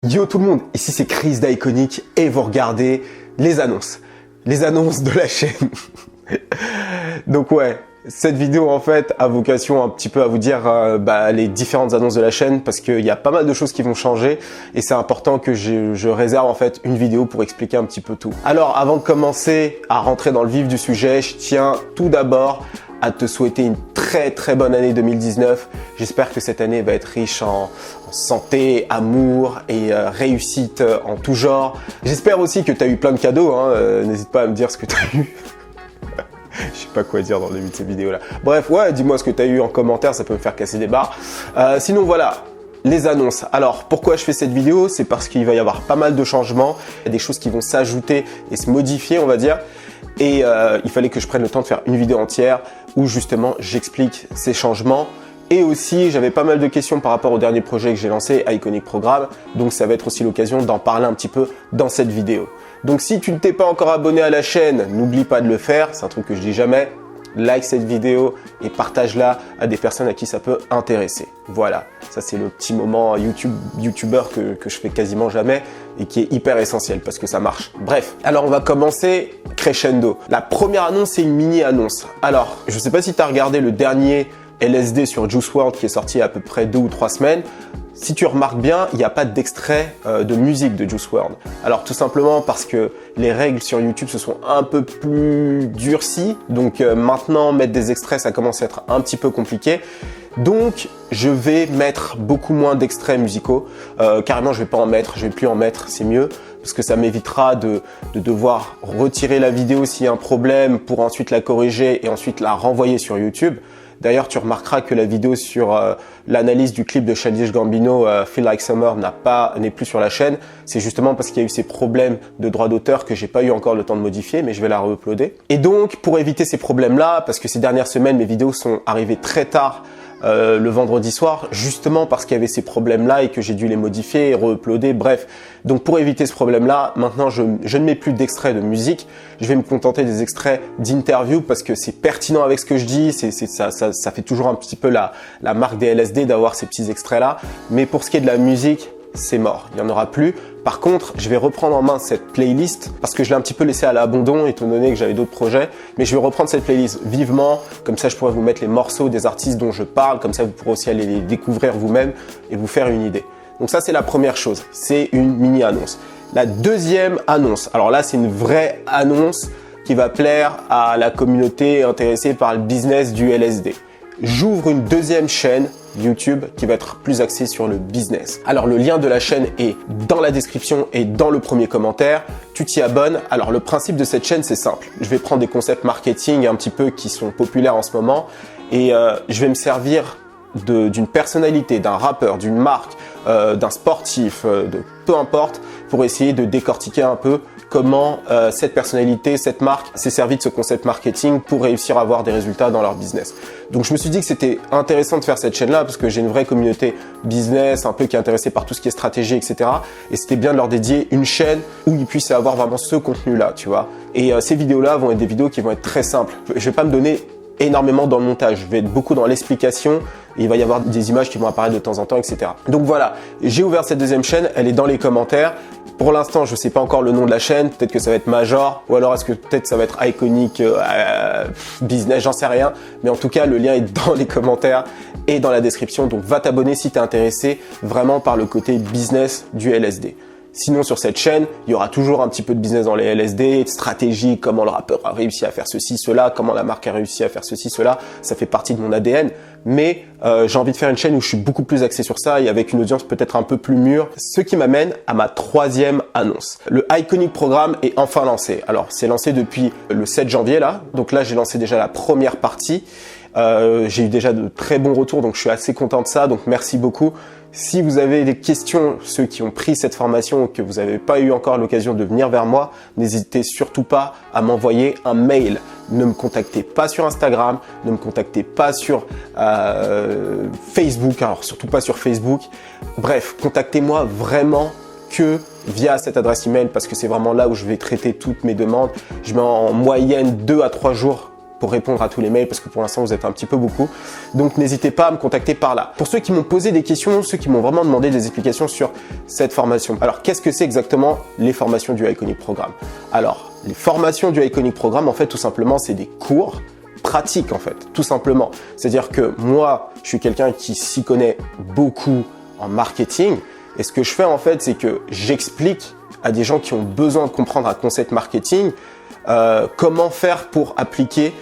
Yo tout le monde, ici c'est Chris d'Iconic et vous regardez les annonces de la chaîne. Donc ouais, cette vidéo en fait a vocation un petit peu à vous dire les différentes annonces de la chaîne parce qu'il y a pas mal de choses qui vont changer et c'est important que je réserve en fait une vidéo pour expliquer un petit peu tout. Alors avant de commencer à rentrer dans le vif du sujet, je tiens tout d'abord à te souhaiter une très bonne année 2019. J'espère que cette année va être riche en santé, amour et réussite en tout genre. J'espère aussi que tu as eu plein de cadeaux, hein. N'hésite pas à me dire ce que tu as eu. Je sais pas quoi dire dans le début de cette vidéo là. Bref, ouais, dis-moi ce que tu as eu en commentaire, ça peut me faire casser des barres. Sinon voilà, les annonces. Alors pourquoi je fais cette vidéo? C'est parce qu'il va y avoir pas mal de changements. Il y a des choses qui vont s'ajouter et se modifier, on va dire. Et il fallait que je prenne le temps de faire une vidéo entière où justement j'explique ces changements. Et aussi, j'avais pas mal de questions par rapport au dernier projet que j'ai lancé, Iconic Programme. Donc ça va être aussi l'occasion d'en parler un petit peu dans cette vidéo. Donc si tu ne t'es pas encore abonné à la chaîne, n'oublie pas de le faire. C'est un truc que je dis jamais. Like cette vidéo et partage-la à des personnes à qui ça peut intéresser. Voilà, ça c'est le petit moment youtubeur que je fais quasiment jamais et qui est hyper essentiel parce que ça marche. Bref, alors on va commencer crescendo. La première annonce, c'est une mini-annonce. Alors, je ne sais pas si tu as regardé le dernier LSD sur Juice WRLD qui est sorti il y a à peu près 2 ou 3 semaines. Si tu remarques bien, il n'y a pas d'extrait de musique de Juice WRLD. Alors tout simplement parce que les règles sur YouTube se sont un peu plus durcies. Donc maintenant, mettre des extraits, ça commence à être un petit peu compliqué. Donc je vais mettre beaucoup moins d'extraits musicaux. Carrément, je vais pas en mettre, je vais plus en mettre, c'est mieux. Parce que ça m'évitera de devoir retirer la vidéo s'il y a un problème pour ensuite la corriger et ensuite la renvoyer sur YouTube. D'ailleurs, tu remarqueras que la vidéo sur l'analyse du clip de Childish Gambino, Feel Like Summer, n'est plus sur la chaîne. C'est justement parce qu'il y a eu ces problèmes de droit d'auteur que j'ai pas eu encore le temps de modifier, mais je vais la re-uploader. Et donc, pour éviter ces problèmes-là, parce que ces dernières semaines, mes vidéos sont arrivées très tard, le vendredi soir, justement parce qu'il y avait ces problèmes-là et que j'ai dû les modifier et re-uploader, bref. Donc pour éviter ce problème-là, maintenant je ne mets plus d'extraits de musique, je vais me contenter des extraits d'interview parce que c'est pertinent avec ce que je dis, ça fait toujours un petit peu la marque des LSD d'avoir ces petits extraits-là. Mais pour ce qui est de la musique, c'est mort, il n'y en aura plus. Par contre, je vais reprendre en main cette playlist parce que je l'ai un petit peu laissée à l'abandon étant donné que j'avais d'autres projets. Mais je vais reprendre cette playlist vivement, comme ça je pourrai vous mettre les morceaux des artistes dont je parle, comme ça vous pourrez aussi aller les découvrir vous-même et vous faire une idée. Donc ça c'est la première chose, c'est une mini-annonce. La deuxième annonce, alors là c'est une vraie annonce qui va plaire à la communauté intéressée par le business du LSD. J'ouvre une deuxième chaîne YouTube qui va être plus axée sur le business. Alors le lien de la chaîne est dans la description et dans le premier commentaire. Tu t'y abonnes. Alors le principe de cette chaîne c'est simple. Je vais prendre des concepts marketing un petit peu qui sont populaires en ce moment et je vais me servir d'une personnalité, d'un rappeur, d'une marque, d'un sportif, de peu importe, pour essayer de décortiquer un peu comment cette personnalité, cette marque s'est servi de ce concept marketing pour réussir à avoir des résultats dans leur business. Donc je me suis dit que c'était intéressant de faire cette chaîne-là parce que j'ai une vraie communauté business, un peu qui est intéressée par tout ce qui est stratégie, etc. Et c'était bien de leur dédier une chaîne où ils puissent avoir vraiment ce contenu-là, tu vois. Et ces vidéos-là vont être des vidéos qui vont être très simples. Je vais pas me donner énormément dans le montage, je vais être beaucoup dans l'explication, il va y avoir des images qui vont apparaître de temps en temps, etc. Donc voilà, j'ai ouvert cette deuxième chaîne, elle est dans les commentaires. Pour l'instant, je ne sais pas encore le nom de la chaîne, peut-être que ça va être Major, ou alors est-ce que peut-être ça va être Iconic Business, j'en sais rien. Mais en tout cas, le lien est dans les commentaires et dans la description, donc va t'abonner si tu es intéressé vraiment par le côté business du LSD. Sinon, sur cette chaîne, il y aura toujours un petit peu de business dans les LSD, de stratégie, comment le rappeur a réussi à faire ceci, cela, comment la marque a réussi à faire ceci, cela. Ça fait partie de mon ADN. Mais j'ai envie de faire une chaîne où je suis beaucoup plus axé sur ça et avec une audience peut-être un peu plus mûre. Ce qui m'amène à ma troisième annonce. Le Iconic Programme est enfin lancé. Alors, c'est lancé depuis le 7 janvier là. Donc là, j'ai lancé déjà la première partie. J'ai eu déjà de très bons retours, donc je suis assez content de ça. Donc merci beaucoup. Si vous avez des questions, ceux qui ont pris cette formation ou que vous n'avez pas eu encore l'occasion de venir vers moi, n'hésitez surtout pas à m'envoyer un mail. Ne me contactez pas sur Instagram, ne me contactez pas sur Facebook, alors surtout pas sur Facebook. Bref, contactez-moi vraiment que via cette adresse email parce que c'est vraiment là où je vais traiter toutes mes demandes. Je mets en moyenne 2 à 3 jours pour répondre à tous les mails parce que pour l'instant vous êtes un petit peu beaucoup. Donc n'hésitez pas à me contacter par là. Pour ceux qui m'ont posé des questions, ceux qui m'ont vraiment demandé des explications sur cette formation. Alors qu'est-ce que c'est exactement les formations du Iconic Programme? Alors les formations du Iconic Programme, en fait tout simplement c'est des cours pratiques en fait, tout simplement. C'est-à-dire que moi je suis quelqu'un qui s'y connaît beaucoup en marketing et ce que je fais en fait c'est que j'explique à des gens qui ont besoin de comprendre un concept marketing comment faire pour appliquer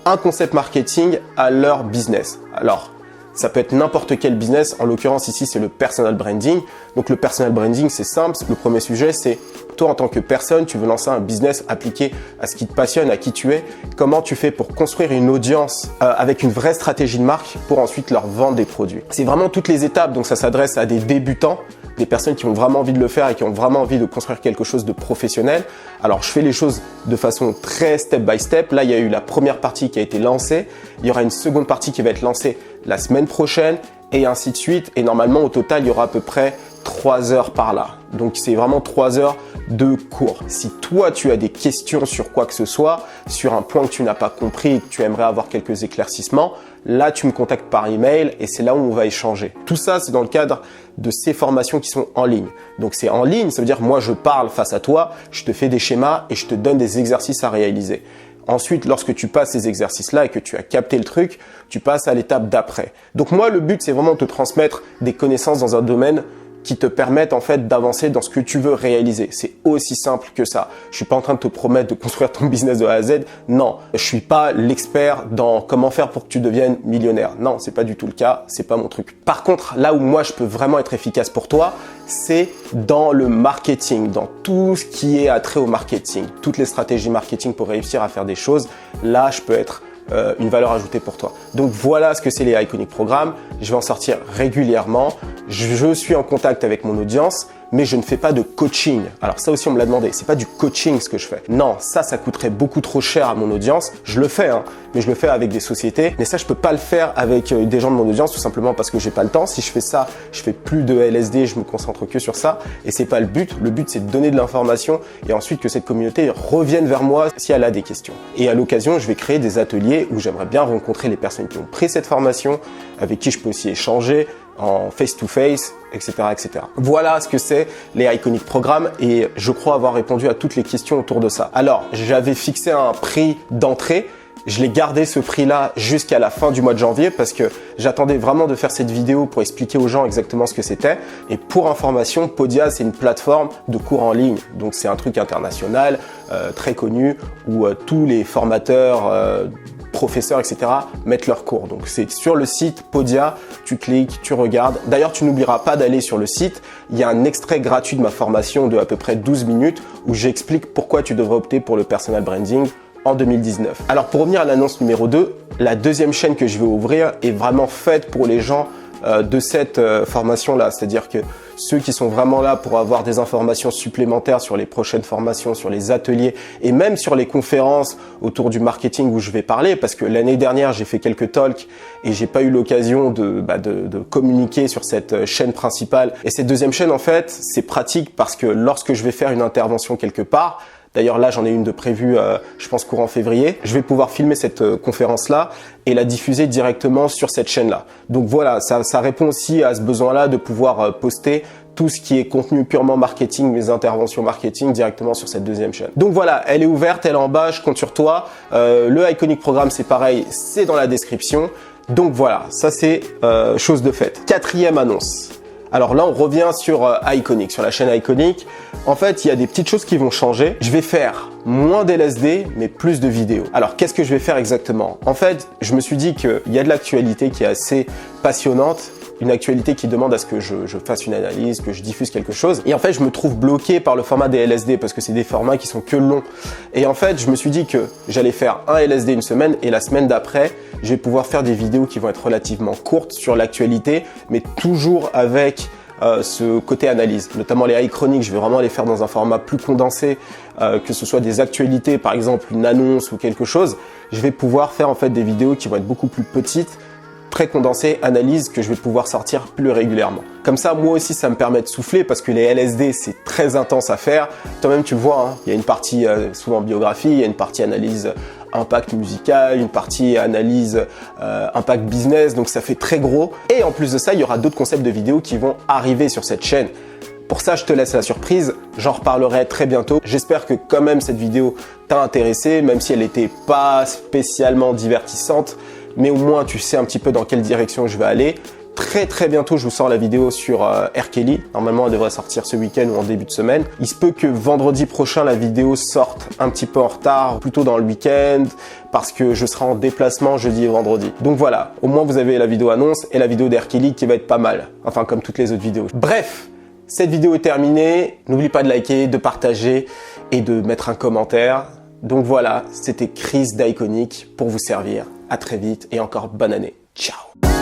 un concept marketing à leur business. Alors, ça peut être n'importe quel business. En l'occurrence, ici, c'est le personal branding. Donc, le personal branding, c'est simple. Le premier sujet, c'est toi, en tant que personne, tu veux lancer un business appliqué à ce qui te passionne, à qui tu es. Comment tu fais pour construire une audience avec une vraie stratégie de marque pour ensuite leur vendre des produits. C'est vraiment toutes les étapes. Donc, ça s'adresse à des débutants, des personnes qui ont vraiment envie de le faire et qui ont vraiment envie de construire quelque chose de professionnel. Alors, je fais les choses de façon très step by step. Là, il y a eu la première partie qui a été lancée. Il y aura une seconde partie qui va être lancée la semaine prochaine et ainsi de suite. Et normalement, au total, il y aura à peu près 3 heures par là. Donc, c'est vraiment 3 heures de cours. Si toi, tu as des questions sur quoi que ce soit, sur un point que tu n'as pas compris et que tu aimerais avoir quelques éclaircissements, là, tu me contactes par email et c'est là où on va échanger. Tout ça, c'est dans le cadre de ces formations qui sont en ligne. Donc, c'est en ligne, ça veut dire moi, je parle face à toi, je te fais des schémas et je te donne des exercices à réaliser. Ensuite, lorsque tu passes ces exercices-là et que tu as capté le truc, tu passes à l'étape d'après. Donc moi, le but, c'est vraiment de te transmettre des connaissances dans un domaine qui te permettent en fait d'avancer dans ce que tu veux réaliser. C'est aussi simple que ça. Je suis pas en train de te promettre de construire ton business de A à Z. Non, je suis pas l'expert dans comment faire pour que tu deviennes millionnaire. Non, c'est pas du tout le cas. C'est pas mon truc. Par contre, là où moi je peux vraiment être efficace pour toi, c'est dans le marketing, dans tout ce qui est attrait au marketing, toutes les stratégies marketing pour réussir à faire des choses. Là, je peux être une valeur ajoutée pour toi. Donc voilà ce que c'est les Iconic Programmes. Je vais en sortir régulièrement. Je suis en contact avec mon audience, mais je ne fais pas de coaching. Alors ça aussi on me l'a demandé, c'est pas du coaching ce que je fais. Non, ça coûterait beaucoup trop cher à mon audience. Je le fais, mais je le fais avec des sociétés. Mais ça je peux pas le faire avec des gens de mon audience tout simplement parce que j'ai pas le temps. Si je fais ça, je fais plus de LSD, je me concentre que sur ça. Et c'est pas le but. Le but c'est de donner de l'information et ensuite que cette communauté revienne vers moi si elle a des questions. Et à l'occasion, je vais créer des ateliers où j'aimerais bien rencontrer les personnes qui ont pris cette formation, avec qui je peux aussi échanger en face-to-face, etc., etc. Voilà ce que c'est les Iconic Programmes et je crois avoir répondu à toutes les questions autour de ça. Alors, j'avais fixé un prix d'entrée. Je l'ai gardé ce prix-là jusqu'à la fin du mois de janvier parce que j'attendais vraiment de faire cette vidéo pour expliquer aux gens exactement ce que c'était. Et pour information, Podia, c'est une plateforme de cours en ligne. Donc, c'est un truc international, très connu, où tous les formateurs, professeurs, etc. mettent leurs cours. Donc, c'est sur le site Podia, tu cliques, tu regardes. D'ailleurs, tu n'oublieras pas d'aller sur le site. Il y a un extrait gratuit de ma formation de à peu près 12 minutes où j'explique pourquoi tu devrais opter pour le personal branding en 2019. Alors pour revenir à l'annonce numéro 2, la deuxième chaîne que je vais ouvrir est vraiment faite pour les gens de cette formation-là. C'est-à-dire que ceux qui sont vraiment là pour avoir des informations supplémentaires sur les prochaines formations, sur les ateliers et même sur les conférences autour du marketing où je vais parler parce que l'année dernière, j'ai fait quelques talks et j'ai pas eu l'occasion de communiquer sur cette chaîne principale. Et cette deuxième chaîne, en fait, c'est pratique parce que lorsque je vais faire une intervention quelque part, d'ailleurs, là, j'en ai une de prévue, je pense, courant février. Je vais pouvoir filmer cette conférence-là et la diffuser directement sur cette chaîne-là. Donc voilà, ça répond aussi à ce besoin-là de pouvoir poster tout ce qui est contenu purement marketing, mes interventions marketing directement sur cette deuxième chaîne. Donc voilà, elle est ouverte, elle est en bas, je compte sur toi. Le Iconic Programme, c'est pareil, c'est dans la description. Donc voilà, ça c'est chose de faite. Quatrième annonce. Alors là, on revient sur Iconic, sur la chaîne Iconic. En fait, il y a des petites choses qui vont changer. Je vais faire moins d'LSD, mais plus de vidéos. Alors, qu'est-ce que je vais faire exactement? En fait, je me suis dit qu'il y a de l'actualité qui est assez passionnante, une actualité qui demande à ce que je fasse une analyse, que je diffuse quelque chose. Et en fait, je me trouve bloqué par le format des LSD parce que c'est des formats qui sont que longs. Et en fait, je me suis dit que j'allais faire un LSD une semaine et la semaine d'après, je vais pouvoir faire des vidéos qui vont être relativement courtes sur l'actualité, mais toujours avec ce côté analyse. Notamment les iChroniques, je vais vraiment les faire dans un format plus condensé, que ce soit des actualités, par exemple une annonce ou quelque chose. Je vais pouvoir faire en fait des vidéos qui vont être beaucoup plus petites, très condensé, analyse que je vais pouvoir sortir plus régulièrement. Comme ça, moi aussi, ça me permet de souffler parce que les LSD, c'est très intense à faire. Toi-même, tu le vois, il y a une partie souvent biographie, il y a une partie analyse impact musical, une partie analyse impact business, donc ça fait très gros. Et en plus de ça, il y aura d'autres concepts de vidéos qui vont arriver sur cette chaîne. Pour ça, je te laisse la surprise, j'en reparlerai très bientôt. J'espère que quand même cette vidéo t'a intéressé, même si elle n'était pas spécialement divertissante, mais au moins tu sais un petit peu dans quelle direction je vais aller. Très bientôt, je vous sors la vidéo sur R. Kelly. Normalement, elle devrait sortir ce week-end ou en début de semaine. Il se peut que vendredi prochain, la vidéo sorte un petit peu en retard, plutôt dans le week-end, parce que je serai en déplacement jeudi et vendredi. Donc voilà, au moins vous avez la vidéo annonce et la vidéo d'R. Kelly qui va être pas mal. Enfin, comme toutes les autres vidéos. Bref, cette vidéo est terminée. N'oublie pas de liker, de partager et de mettre un commentaire. Donc voilà, c'était Chris d'Iconic pour vous servir. À très vite et encore bonne année. Ciao!